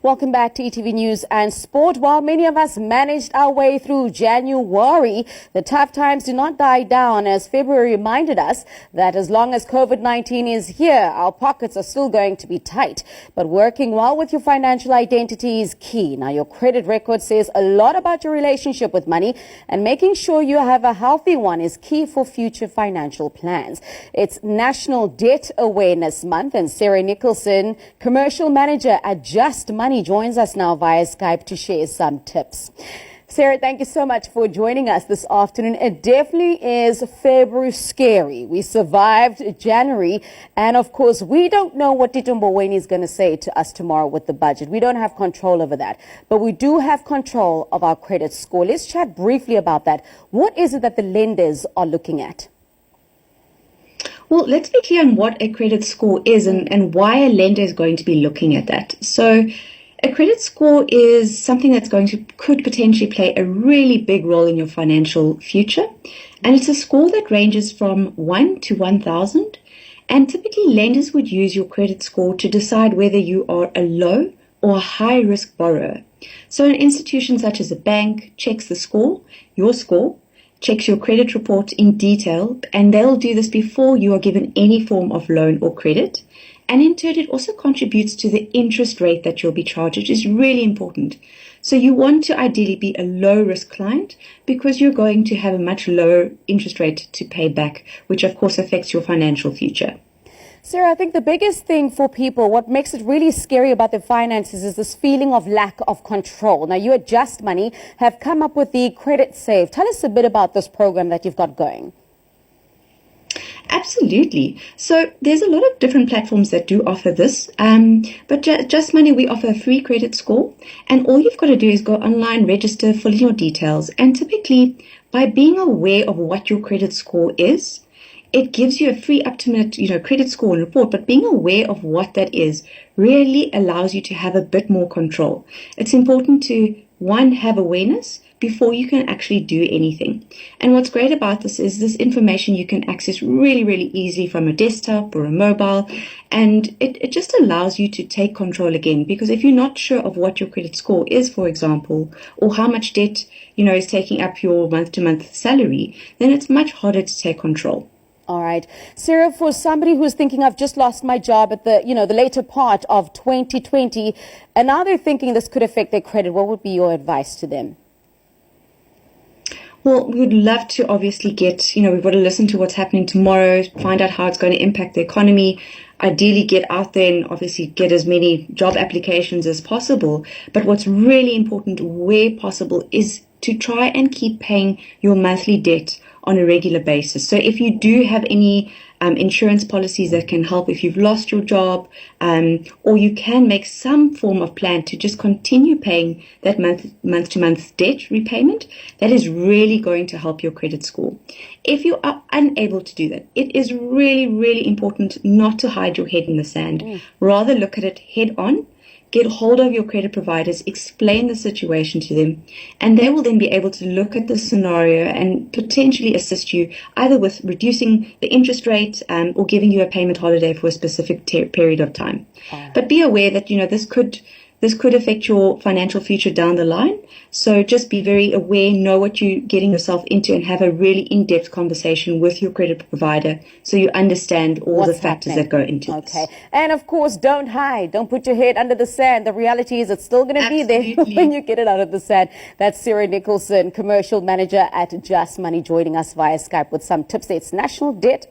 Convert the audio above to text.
Welcome back to ETV News and Sport. While many of us managed our way through January, the tough times do not die down, as February reminded us that as long as COVID-19 is here, our pockets are still going to be tight. But working well with your financial identity is key. Now, your credit record says a lot about your relationship with money, and making sure you have a healthy one is key for future financial plans. It's National Debt Awareness Month, and Nicholson, Commercial Manager at JustMoney, joins us now via Skype to share some tips. Sarah, thank you so much for joining us this afternoon. It definitely is February scary. We survived January, and of course, we don't know what Tito Mboweni is going to say to us tomorrow with the budget. We don't have control over that, but we do have control of our credit score. Let's chat briefly about that. What is it that the lenders are looking at? Well, let's be clear on what a credit score is and why a lender is going to be looking at that. So a credit score is something that's could potentially play a really big role in your financial future. And it's a score that ranges from 1 to 1,000. And typically lenders would use your credit score to decide whether you are a low or a high risk borrower. So an institution such as a bank checks the score, your score, checks your credit report in detail, and they'll do this before you are given any form of loan or credit. And in turn, it also contributes to the interest rate that you'll be charged, which is really important. So you want to ideally be a low-risk client because you're going to have a much lower interest rate to pay back, which of course affects your financial future. Sarah, I think the biggest thing for people, what makes it really scary about their finances, is this feeling of lack of control. Now, you at JustMoney have come up with the Credit Save. Tell us a bit about this program that you've got going. Absolutely. So there's a lot of different platforms that do offer this, but JustMoney, we offer a free credit score, and all you've got to do is go online, register, fill in your details, and typically by being aware of what your credit score is, it gives you a free up-to-minute, credit score and report, but being aware of what that is really allows you to have a bit more control. It's important to, one, have awareness before you can actually do anything. And what's great about this is this information you can access really, really easily from a desktop or a mobile, and it just allows you to take control again, because if you're not sure of what your credit score is, for example, or how much debt, is taking up your month-to-month salary, then it's much harder to take control. All right. Sarah, for somebody who's thinking, I've just lost my job at the later part of 2020, and now they're thinking this could affect their credit, what would be your advice to them? Well, we would love to obviously we've got to listen to what's happening tomorrow, find out how it's going to impact the economy, ideally get out there and obviously get as many job applications as possible. But what's really important where possible is to try and keep paying your monthly debt on a regular basis. So if you do have any insurance policies that can help if you've lost your job, or you can make some form of plan to just continue paying that month-to-month debt repayment, that is really going to help your credit score. If you are unable to do that, it is really, really important not to hide your head in the sand. Rather look at it head on. Get hold of your credit providers, explain the situation to them, and they will then be able to look at the scenario and potentially assist you either with reducing the interest rate or giving you a payment holiday for a specific period of time. But be aware that, this could affect your financial future down the line. So just be very aware, know what you're getting yourself into, and have a really in-depth conversation with your credit provider so you understand all the factors that go into this. Okay. And of course, don't hide. Don't put your head under the sand. The reality is it's still going to be there when you get it out of the sand. That's Nicholson, Commercial Manager at JustMoney, joining us via Skype with some tips. It's National Debt